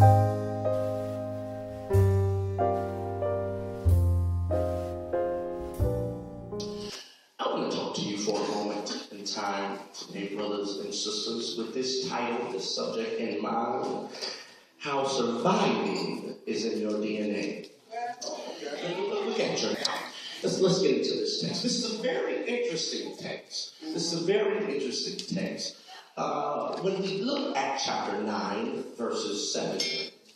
I want to talk to you for a moment in time, dear brothers and sisters, with this title, this subject in mind: how surviving is in your DNA. Look at your now. Let's get into this text. This is a very interesting text. When we look at chapter 9, verses 7,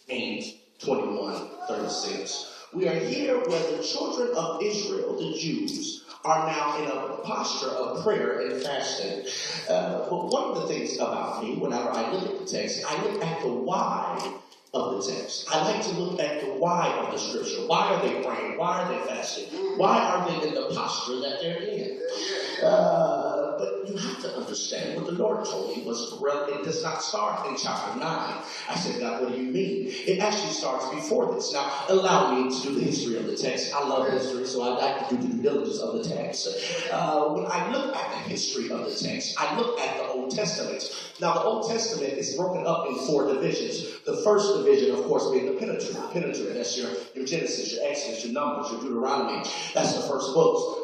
8, 21, 36, we are here where the children of Israel, the Jews, are now in a posture of prayer and fasting. But one of the things about me, whenever I look at the text, I look at the why of the text. I like to look at the why of the scripture. Why are they praying? Why are they fasting? Why are they in the posture that they're in? But you have to understand what the Lord told me was, well, it does not start in chapter 9. I said, God, what do you mean? It actually starts before this. Now, allow me to do the history of the text. I love history, so I like to do the due diligence of the text. When I look at the history of the text, I look at the Old Testament. Now, the Old Testament is broken up in 4 divisions. The first division, of course, being the Pentateuch. That's your Genesis, your Exodus, your Numbers, your Deuteronomy. That's the first books.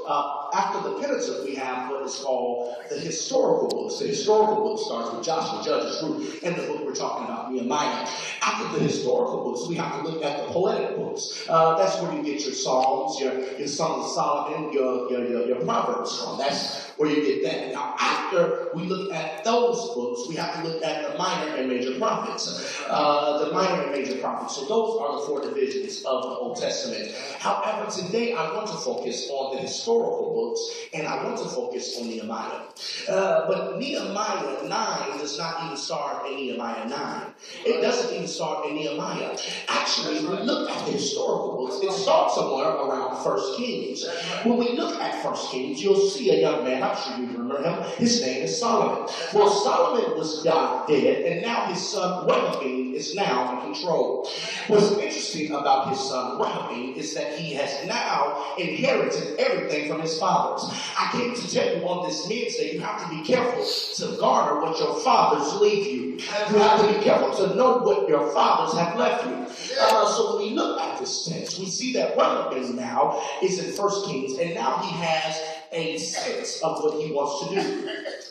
After the Pentateuch, we have what is called the historical books. The historical book starts with Joshua, Judges, Ruth, and the book we're talking about, Nehemiah. After the historical books, we have to look at the poetic books. That's where you get your Psalms, your Song of Solomon, your Proverbs from. That's where you get that. Now, after we look at those books, we have to look at the minor and major prophets. The minor and major prophets. So those are the 4 divisions of the Old Testament. However, today I want to focus on the historical books, and I want to focus on Nehemiah. But Nehemiah 9 does not even start in Nehemiah 9. It doesn't even start in Nehemiah. Actually, when we look at the historical books, it starts somewhere around 1 Kings. When we look at 1 Kings, you'll see a young man, I'm sure you remember him, his name is Solomon. Well, Solomon was dead, and now his son Rehoboam is now in control. What's interesting about his son Rehoboam is that he has now inherited everything from his fathers. I came to tell you on this Wednesday, you have to be careful to garner what your fathers leave you. You have to be careful to know what your fathers have left you. So when we look at this text, we see that Rehoboam now is in 1 Kings, and now he has a sense of what he wants to do.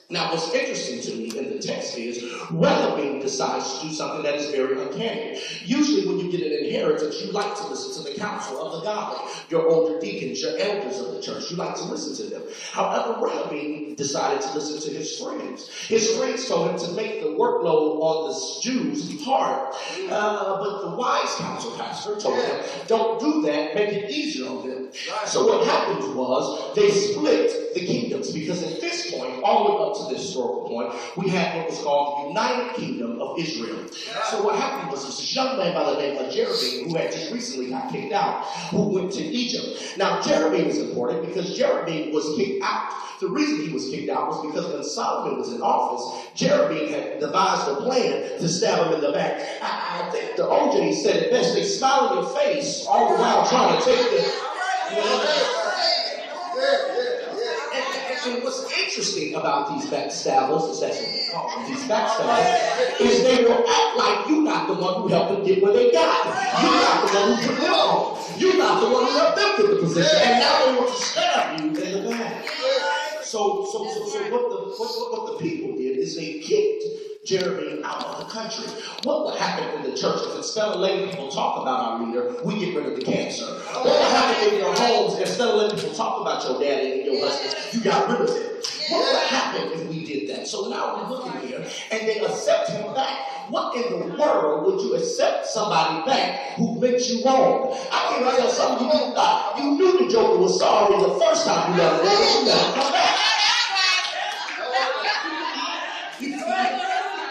Now, what's interesting to me in the text is Rehoboam decides to do something that is very uncanny. Usually when you get an inheritance, you like to listen to the counsel of the godly, your older deacons, your elders of the church. You like to listen to them. However, Rehoboam decided to listen to his friends. His friends told him to make the workload on the Jews hard. But the wise counsel pastor told him, don't do that, make it easier on them. So what happened was they split the kingdoms, because at this point, all the way up to this historical point, we had what was called the United Kingdom of Israel. So what happened was this young man by the name of Jeroboam, who had just recently got kicked out, who went to Egypt. Now, Jeroboam is important because Jeroboam was kicked out. The reason he was kicked out was because when Solomon was in office, Jeroboam had devised a plan to stab him in the back. I think the OJ said it best. They smile in your face all the while trying to take the... And what's interesting about these backstabbers, that's what we call them, these backstabbers, is they will act like you're not the one who helped them get where they got. You're not the one who put them on. You're not the one who helped them get the position. And now they want to stab you in the back. So what the people did is they kicked Jeroboam out of the country. What would happen in the church if instead of letting people talk about our leader, we get rid of the cancer? What would happen in your homes if instead of letting people talk about your daddy and your husband, you got rid of them? What would happen if we did that? So now we're looking here and they accept him back. What in the world would you accept somebody back who meant you wrong? I can tell some of you, you knew the joker was sorry the first time you got it, but you never come back.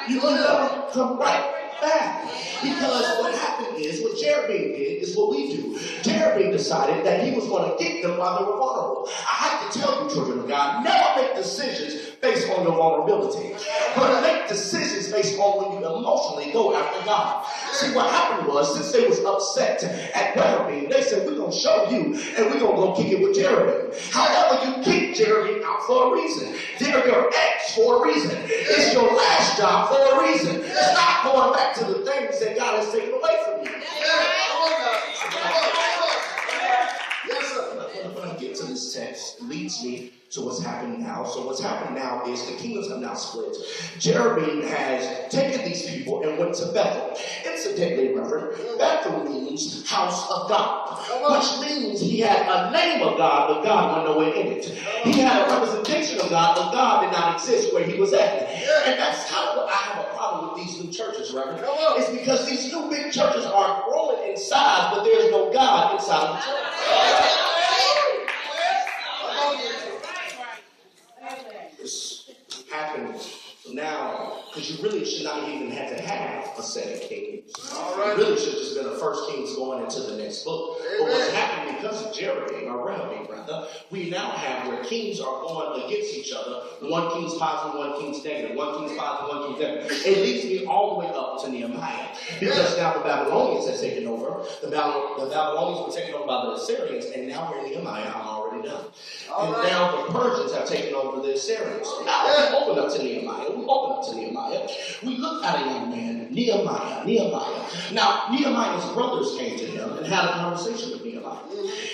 You will never come right back. Because what happened is, what Jeroboam did is what we do. Jeroboam decided that he was going to get them while they were vulnerable. I have to tell you, children of God, never make decisions based on your vulnerability. But make decisions based on when you emotionally go after God. See, what happened was, since they was upset at Rehoboam, they said, we're going to show you, and we're going to go kick it with Jeroboam. However, you kicked Jeroboam out for a reason. They're your ex for a reason. It's your last job for a reason. It's not going back to the things that God has taken happened now. So what's happened now is the kingdoms have now split. Jeroboam has taken these people and went to Bethel. Incidentally, Reverend, Bethel means house of God, which means he had a name of God, but God wasn't nowhere in it. He had a representation of God, but God did not exist where he was at. And that's kind of what I have a problem with these new churches, Reverend. It's because these new big churches are growing in size, but there's no God inside of the church. This happened now because you really should not even have to have a set of kings. You really should have just been a first Kings going into the next book. But what's happened because of Jeroboam, or Rehoboam rather, we now have where kings are going against each other. One king's positive, one king's negative. One king's positive, one king's negative. It leads me all the way up to Nehemiah. Because now the Babylonians have taken over. The Babylonians were taken over by the Assyrians, and now we're in Nehemiah. I'm already done. And now the Persians have taken over the Assyrians. So now we open up to Nehemiah. We look at a young man, Nehemiah. Now, Nehemiah's brothers came to him and had a conversation with Nehemiah.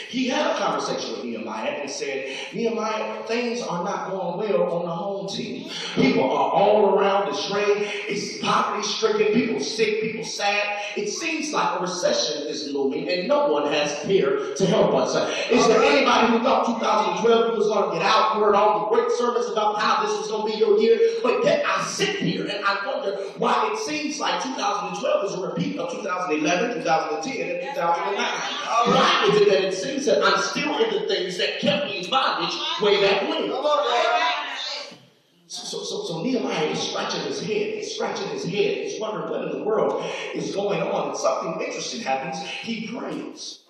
He had a conversation with Nehemiah and said, Nehemiah, things are not going well on the home team. People are all around the strain. It's poverty-stricken, people sick, people sad. It seems like a recession is looming and no one has here to help us. Is there anybody who thought 2012 you was going to get out? You heard all the great sermons about how this was going to be your year. But yet I sit here and I wonder why it seems like 2012 is a repeat of 2011, 2010, and 2009. Why is it that it seems that I'm still in the things that kept me in bondage way back when? So Nehemiah is scratching his head. He's wondering what in the world is going on. And something interesting happens. He prays.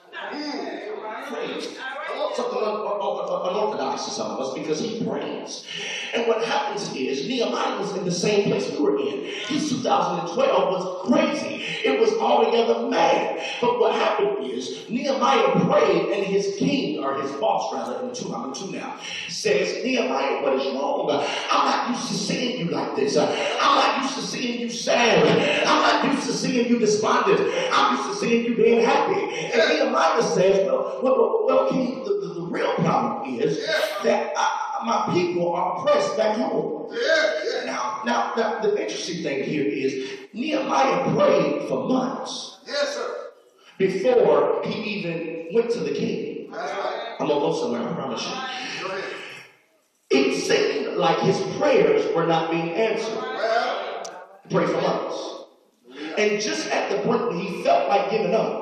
Something unorthodox to some of us because he prays. And what happens is Nehemiah was in the same place we were in. His 2012 was crazy. It was altogether mad. But what happened is Nehemiah prayed and his king, or his boss rather, I'm in two now, says, Nehemiah, what is wrong? I'm not used to seeing you like this. I'm not used to seeing you sad. I'm not used to seeing you despondent. I'm used to seeing you being happy. And Nehemiah says, well, king, the real problem is that my people are oppressed back home. Now, the interesting thing here is Nehemiah prayed for months before he even went to the king. I'm going to go somewhere, I promise you. It seemed like his prayers were not being answered. Pray for months. And just at the point when he felt like giving up,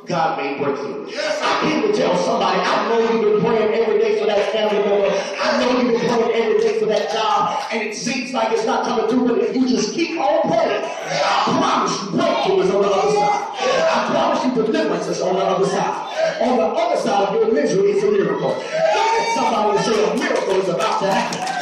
God made breakthrough. I came to tell somebody, I know you've been praying every day for that family member. I know you've been praying every day for that job, and it seems like it's not coming through, but if you just keep on praying, I promise you breakthrough is on the other side. I promise you deliverance is on the other side. On the other side of your misery is a miracle. Look at somebody and say a miracle is about to happen.